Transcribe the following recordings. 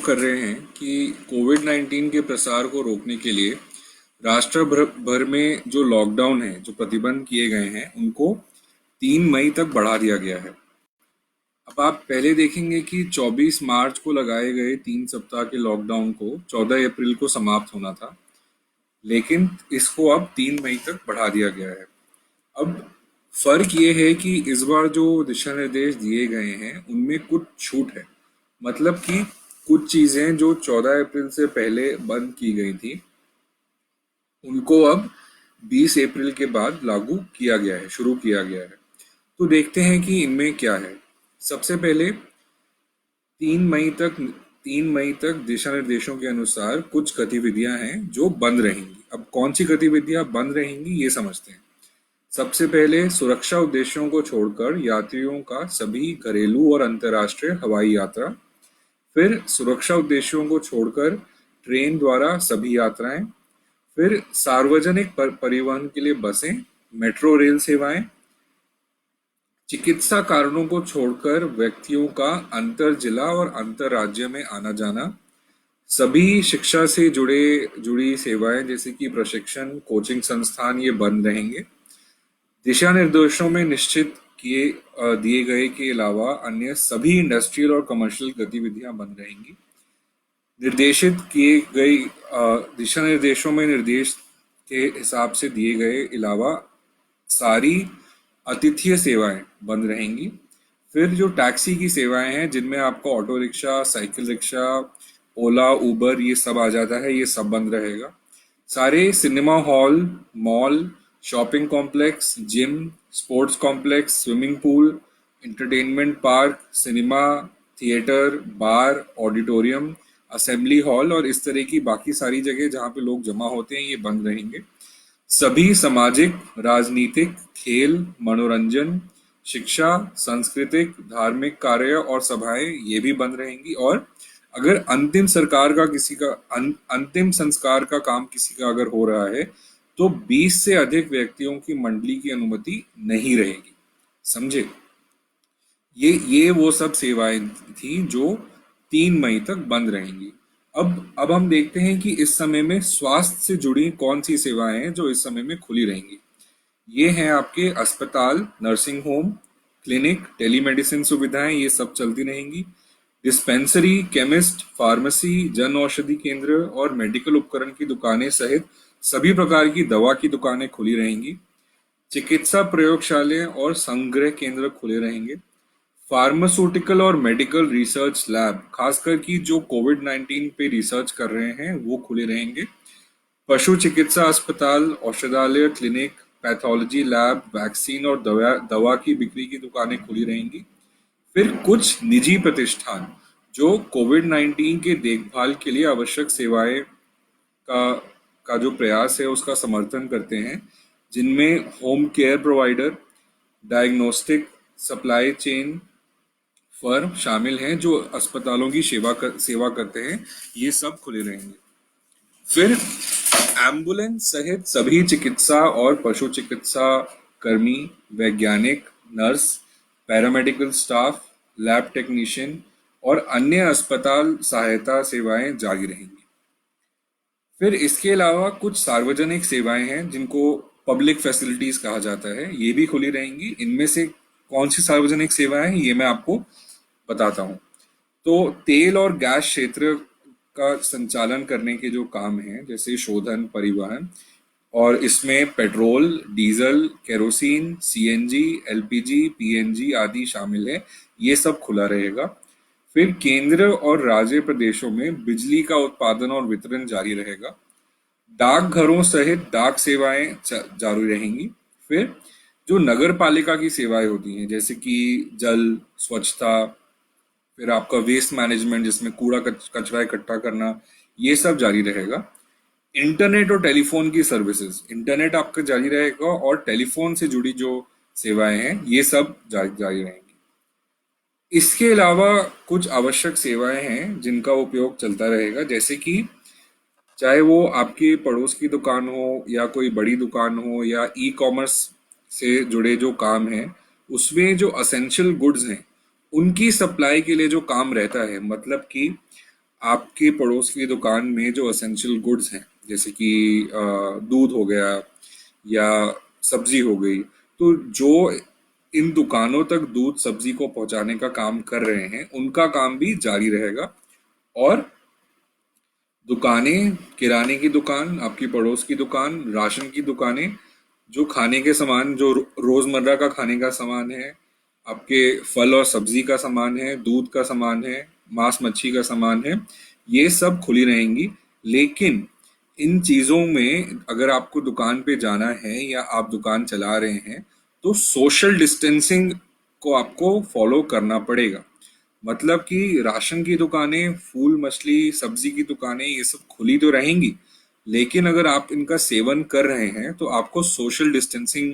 कर रहे हैं कि कोविड-19 के प्रसार को रोकने के लिए राष्ट्र भर में जो लॉकडाउन है, जो प्रतिबंध किए गए हैं, उनको 3 मई तक बढ़ा दिया गया है। अब आप पहले देखेंगे कि 24 मार्च को लगाए गए 3 सप्ताह के लॉकडाउन को 14 अप्रैल को समाप्त होना था, लेकिन इसको अब 3 मई तक बढ़ा दिया गया है। अब फर्क ये है कि इस बार जो दिशा निर्देश दिए गए हैं उनमें कुछ छूट है। मतलब कि कुछ चीजें जो 14 अप्रैल से पहले बंद की गई थी उनको अब 20 अप्रैल के बाद लागू किया गया है, शुरू किया गया है। तो देखते हैं कि इनमें क्या है। सबसे पहले 3 मई तक दिशा निर्देशों के अनुसार कुछ गतिविधियां हैं जो बंद रहेंगी। अब कौन सी गतिविधियां बंद रहेंगी ये समझते हैं। सबसे पहले सुरक्षा उद्देश्यों को छोड़कर यात्रियों का सभी घरेलू और अंतर्राष्ट्रीय हवाई यात्रा। फिर सुरक्षा उद्देश्यों को छोड़कर ट्रेन द्वारा सभी यात्राएं। फिर सार्वजनिक परिवहन के लिए बसें, मेट्रो रेल सेवाएं। चिकित्सा कारणों को छोड़कर व्यक्तियों का अंतर जिला और अंतर राज्य में आना जाना। सभी शिक्षा से जुड़ी सेवाएं जैसे कि प्रशिक्षण, कोचिंग संस्थान ये बंद रहेंगे। दिशा निर्देशों में निश्चित दिए गए के अलावा अन्य सभी इंडस्ट्रियल और कमर्शियल गतिविधियां बंद रहेंगी। निर्देशित किए गए दिशा निर्देशों में निर्देश के हिसाब से दिए गए अलावा सारी आतिथ्य सेवाएं बंद रहेंगी। फिर जो टैक्सी की सेवाएं हैं जिनमें आपका ऑटो रिक्शा, साइकिल रिक्शा, ओला, उबर ये सब आ जाता है, ये सब बंद रहेगा। सारे cinema hall, mall, shopping complex, gym, sports complex, swimming pool, entertainment park, cinema, theatre, bar, auditorium, assembly hall और इस तरह की बाकी सारी जगह जहाँ पे लोग जमा होते हैं ये बंद रहेंगे। सभी सामाजिक, राजनीतिक, खेल, मनोरंजन, शिक्षा, सांस्कृतिक, धार्मिक कार्य और सभाएं ये भी बंद रहेंगी। और अगर अंतिम संस्कार का काम किसी का अगर हो रहा है तो 20 से अधिक व्यक्तियों की मंडली की अनुमति नहीं रहेगी। समझे? ये वो सब सेवाएं थी जो 3 मई तक बंद रहेंगी। अब हम देखते हैं कि इस समय में स्वास्थ्य से जुड़ी कौन सी सेवाएं हैं जो इस समय में खुली रहेंगी। ये हैं आपके अस्पताल, नर्सिंग होम, क्लिनिक, टेलीमेडिसिन सुविधाएं ये सब चलती रहेंगी। Dispensary, chemist, pharmacy, Jan Aushadhi केंद्र और मेडिकल उपकरण की दुकानें सहित सभी प्रकार की दवा की दुकानें खुली रहेंगी। चिकित्सा प्रयोगशालाएं और संग्रह केंद्र खुले रहेंगे। फार्मास्यूटिकल और मेडिकल रिसर्च लैब, खासकर की जो कोविड-19 पे रिसर्च कर रहे हैं वो खुले रहेंगे। पशु चिकित्सा अस्पताल, औषधालय, क्लिनिक, पैथोलॉजी लैब, वैक्सीन और दवा की बिक्री की दुकानें खुली रहेंगी। फिर कुछ निजी प्रतिष्ठान जो कोविड-19 के देखभाल के लिए आवश्यक सेवाएं का जो प्रयास है उसका समर्थन करते हैं, जिनमें home care provider, diagnostic, supply chain firm शामिल हैं जो अस्पतालों की सेवा करते हैं, ये सब खुले रहेंगे। फिर एम्बुलेंस सहित सभी चिकित्सा और पशु चिकित्सा कर्मी, वैज्ञानिक, nurse, paramedical staff, lab technician और अन्य अस्पताल सहायता सेवाएं जारी रहेंगी। फिर इसके अलावा कुछ सार्वजनिक सेवाएं हैं जिनको पब्लिक फैसिलिटीज कहा जाता है, ये भी खुली रहेंगी। इनमें से कौन सी सार्वजनिक सेवाएं हैं ये मैं आपको बताता हूँ। तो तेल और गैस क्षेत्र का संचालन करने के जो काम हैं जैसे शोधन, परिवहन, और इसमें petrol, diesel, kerosene, CNG, LPG, PNG आदि शामिल है, ये सब खुला रहेगा। फिर केंद्र और राज्य प्रदेशों में बिजली का उत्पादन और वितरण जारी रहेगा। डाकघरों सहित डाक सेवाएं जारी रहेंगी। फिर जो नगर पालिका की सेवाएं होती हैं जैसे कि जल, स्वच्छता, फिर आपका वेस्ट मैनेजमेंट जिसमें कूड़ा कचरा इकट्ठा करना, ये सब जारी रहेगा। इंटरनेट और टेलीफोन की सर्विसेज, इंटरनेट आपका जारी रहेगा और टेलीफोन से जुड़ी जो सेवाएं हैं ये सब जारी रहेंगी। इसके अलावा कुछ आवश्यक सेवाएं हैं जिनका उपयोग चलता रहेगा, जैसे कि चाहे वो आपके पड़ोस की दुकान हो या कोई बड़ी दुकान हो या ई कॉमर्स से जुड़े जो काम हैं, उसमें जो असेंशियल गुड्स हैं उनकी सप्लाई के लिए जो काम रहता है, मतलब कि आपके पड़ोस की दुकान में जो एसेंशियल गुड्स हैं, जैसे कि दूध हो गया या सब्जी हो गई, तो जो इन दुकानों तक दूध सब्जी को पहुंचाने का काम कर रहे हैं उनका काम भी जारी रहेगा। और दुकानें, किराने की दुकान, आपकी पड़ोस की दुकान, राशन की दुकानें, जो खाने के सामान, जो रोजमर्रा का खाने का सामान है, आपके फल और सब्जी का सामान है, दूध का सामान है, मांस मच्छी का सामान है, ये सब खुली रहेंगी। लेकिन इन चीजों में अगर आपको दुकान पे जाना है या आप दुकान चला रहे हैं तो सोशल डिस्टेंसिंग को आपको फॉलो करना पड़ेगा। मतलब कि राशन की दुकानें, फूल मछली सब्जी की दुकानें, ये सब खुली तो रहेंगी, लेकिन अगर आप इनका सेवन कर रहे हैं तो आपको सोशल डिस्टेंसिंग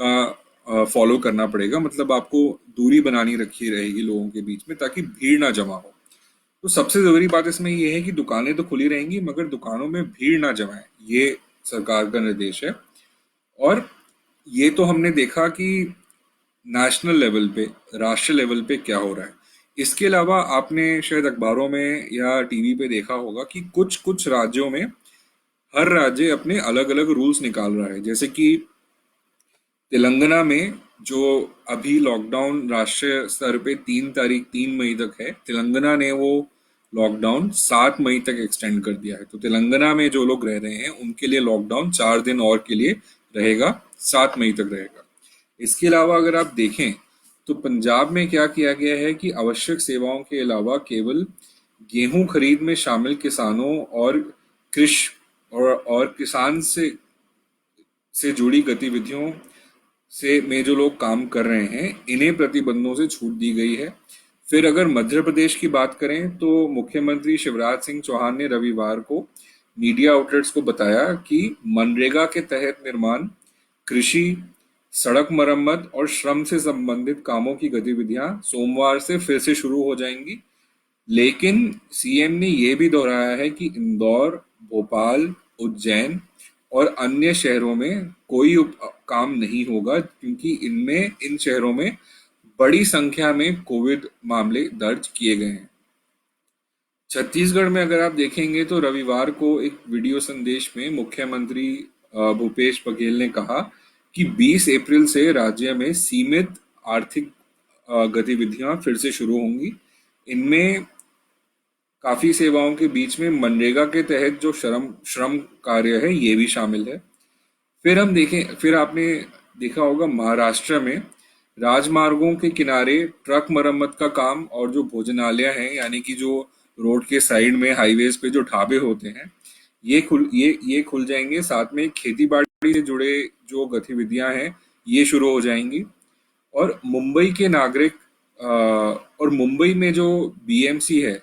का फॉलो करना पड़ेगा। मतलब आपको दूरी बनानी रखी रहेगी लोगों के बीच में, ताकि भीड़ ना जमा हो। तो सबसे जरूरी बात इसमें ये है कि दुकानें तो खुली रहेंगी मगर दुकानों में भीड़ ना जमाए, ये सरकार का निर्देश है। और ये तो हमने देखा कि नेशनल लेवल पे, राष्ट्रीय लेवल पे क्या हो रहा है। इसके अलावा आपने शायद अखबारों में या टीवी पे देखा होगा कि कुछ कुछ राज्यों में हर राज्य अपने अलग अलग रूल्स निकाल रहा है। जैसे कि तेलंगाना में जो अभी लॉकडाउन राष्ट्रीय स्तर पे 3 तारीख 3 मई तक है, तेलंगाना ने वो लॉकडाउन 7 मई तक एक्सटेंड कर दिया है। तो तेलंगाना में जो लोग रह रहे हैं उनके लिए लॉकडाउन 4 दिन और के लिए रहेगा, 7 मई तक रहेगा। इसके अलावा अगर आप देखें तो पंजाब में क्या किया गया है कि आवश्यक सेवाओं के अलावा केवल गेहूं खरीद में शामिल किसानों और कृषि और किसान से जुड़ी गतिविधियों से में जो लोग काम कर रहे हैं इन्हें प्रतिबंधों से छूट दी गई है। फिर अगर मध्य प्रदेश की बात करें तो मुख्यमंत्री शिवराज सिंह चौहान ने रविवार को मीडिया आउटलेट्स को बताया कि मनरेगा के तहत निर्माण, कृषि, सड़क मरम्मत और श्रम से संबंधित कामों की गतिविधियां सोमवार से फिर से शुरू हो जाएंगी। लेकिन सीएम ने यह भी दोहराया है कि इंदौर, भोपाल, उज्जैन और अन्य शहरों में कोई काम नहीं होगा, क्योंकि इन शहरों में बड़ी संख्या में कोविड मामले दर्ज किए गए हैं। छत्तीसगढ़ में अगर आप देखेंगे तो रविवार को एक वीडियो संदेश में मुख्यमंत्री भूपेश बघेल ने कहा कि 20 अप्रैल से राज्य में सीमित आर्थिक गतिविधियां फिर से शुरू होंगी। इनमें काफी सेवाओं के बीच में मनरेगा के तहत जो श्रम श्रम कार्य है ये भी शामिल है। फिर आपने देखा होगा महाराष्ट्र में राजमार्गों के किनारे ट्रक मरम्मत का काम और जो भोजनालय हैं, यानी कि जो रोड के साइड में हाईवेज पे जो ढाबे होते हैं, ये खुल जाएंगे। साथ में खेती बाड़ी से जुड़े जो गतिविधियां हैं ये शुरू हो जाएंगी। और मुंबई के नागरिक और मुंबई में जो बीएमसी है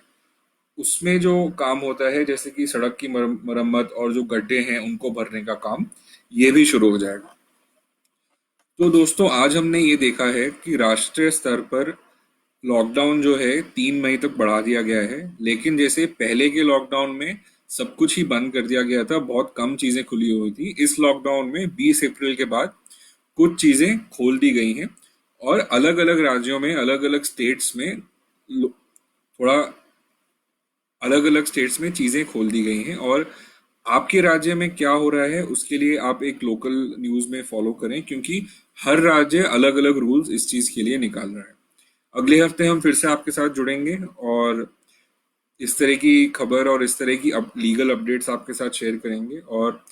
उसमें जो काम होता है, जैसे कि सड़क की मरम्मत और जो गड्ढे हैं उनको भरने का काम, ये भी शुरू हो जाएगा। तो दोस्तों आज हमने ये देखा है कि राष्ट्रीय स्तर पर लॉकडाउन जो है 3 मई तक बढ़ा दिया गया है। लेकिन जैसे पहले के लॉकडाउन में सब कुछ ही बंद कर दिया गया था, बहुत कम चीजें खुली हुई थी, इस लॉकडाउन में 20 अप्रैल के बाद कुछ चीजें खोल दी गई हैं। और अलग अलग राज्यों में, अलग अलग स्टेट्स में थोड़ा अलग अलग स्टेट्स में चीजें खोल दी गई हैं। और आपके राज्य में क्या हो रहा है उसके लिए आप एक लोकल न्यूज में फॉलो करें, क्योंकि हर राज्य अलग अलग रूल्स इस चीज के लिए निकाल रहा है। अगले हफ्ते हम फिर से आपके साथ जुड़ेंगे और इस तरह की खबर और इस तरह की लीगल अपडेट्स आपके साथ शेयर करेंगे। और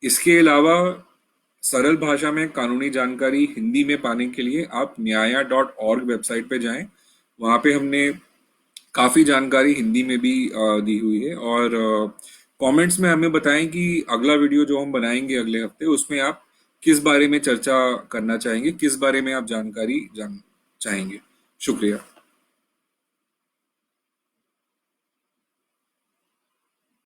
इसके अलावा सरल भाषा में कानूनी जानकारी हिंदी में पाने के लिए आप न्याया.org वेबसाइट पे जाएं। वहाँ पे हमने काफ़ी जानकारी हिंदी में भी दी हुई है। और कमेंट्स में हमें बताएं कि अगला वीडियो जो हम बनाएंगे अगले हफ्ते, उसमें आप किस बारे में चर्चा करना चाहेंगे, किस बारे में आप जानकारी चाहेंगे। शुक्रिया।